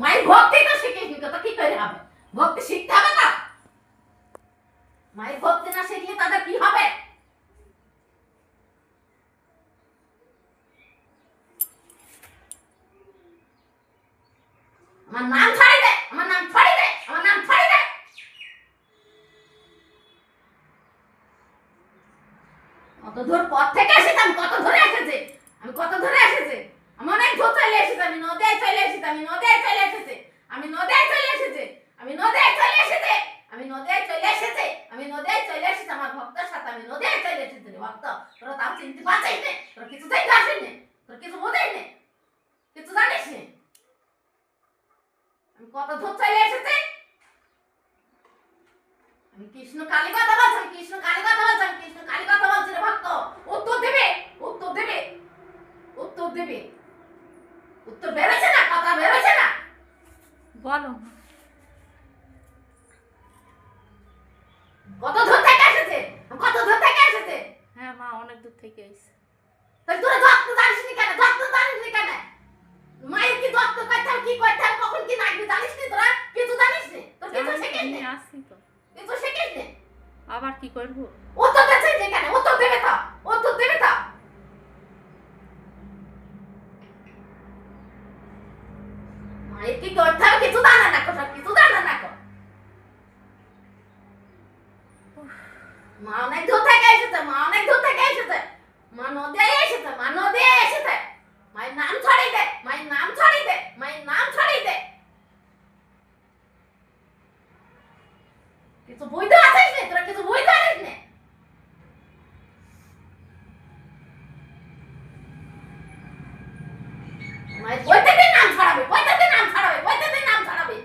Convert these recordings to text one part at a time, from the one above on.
মায়ের ভক্তি তো শিখিসনি তো কি করে হবে? ভক্তি শিখতে হবে না? মায়ের ভক্তি না শিখলে তাদের কি হবে? আমার নাম ছাড়ি দে, আমার নাম ছাড়ি দে, আমার নাম ছাড়ি দে। কত দূর পথ থেকে এসেছি আমি, কত ধরে এসেছি আমি, কত ধরে এসেছি আমি, অনেক দূর চলে এসেছি আমি, নদিয়ায় চলে এসেছি আমি, নদিয়ায় চলে এসেছি আমি, নদিয়ায় চলে এসেছি আমি, নদিয়ায় চলে এসেছি আমি, নদিয়ায় চলে এসেছি আমি, নদিয়ায় চলে এসেছি আমার ভক্তের সাথে আমি নদিয়ায় চলে এসেছি রে ভক্ত। তোরা তাও চিনতে পারছিস না? তোরা কিছু চাইতে আসিস না? তোরা কিছু বোঝাই না? কিছু জানিস না? আমি কত দূর চলে এসেছি। আমি কৃষ্ণ কালী কথা বলছি, আমি কৃষ্ণ কালী কথা বলছি, আমি কৃষ্ণ কালী কথা বলছি রে ভক্ত। উত্তর দেবে, উত্তর দেবে, উত্তর দেবে। উত্তর বেরোছে না, কথা বেরোছে না। বলো। কত দূর থেকে এসেছে, কত দূর থেকে এসেছে। হ্যাঁ মা, অনেক দূর থেকে এসেছে। তাই তোরা যত্ন জানিস নি কেন? যত্ন জানিস নি কেন? মায়ের কি যত্ন করতে হবে, কি করতে হবে, কখন কি নাচবি জানিস নি তোরা? কিছু জানিস নি? তোর কিছু শিখিস নি? আসছি তো। কিছু শিখিস নি? আবার কি করবো? উত্তর দিচ্ছিস নি কেন? উত্তর দেবে তো, উত্তর দেবে তো। মায়ের কি করতে হবে কিছু জানা না, কোথাও কিছু জানা না কো। মা অনেক দূর থেকে এসেছে, মা অনেক দূর থেকে এসেছে, মা নদিয়ায় এসেছে, মা নদিয়ায় এসেছে। মায়ের নাম ছড়িয়ে দে, মায়ের নাম ছড়িয়ে দে, মায়ের নাম ছড়িয়ে দে। কিছু বুঝতে আসিস নি, তোরা কিছু বুঝতে আসিস নি। মায়ের প্রত্যেকদিন নাম ছড়াবে, প্রত্যেকদিন নাম ছড়াবে, প্রত্যেকদিন নাম ছড়াবে,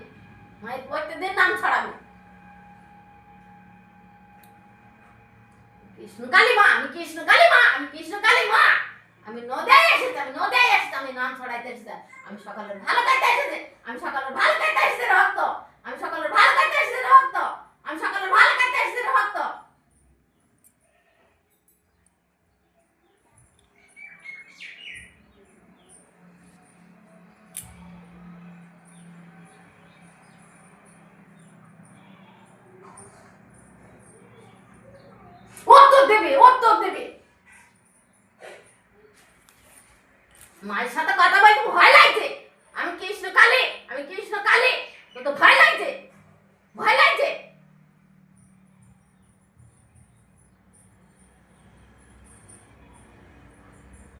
মায়ের প্রত্যেকদিন নাম ছড়াবে। কৃষ্ণ কালী মা, আমি কৃষ্ণ কালী মা, আমি কৃষ্ণ কালী মা। আমি নদিয়ায় এসেছি, আমি নদিয়ায় এসেছি, আমি নাম ছড়াইতে এসেছি। আমি সকালের ভালো কাজে এসেছি, আমি সকালের ভালো কাজে এসেছি রে ভক্ত, আমি সকালের ভালো কাজে এসেছি রে ভক্ত, আমি সকালের ভালো কাজে এসেছি রে ভক্ত। উত্তর দেবে, উত্তর দেবে। মায়ের সাথে কথা বলতে ভয় লাগছে। আমি কৃষ্ণ কালী, আমি কৃষ্ণ কালী, তোর তো ভয় লাগছে।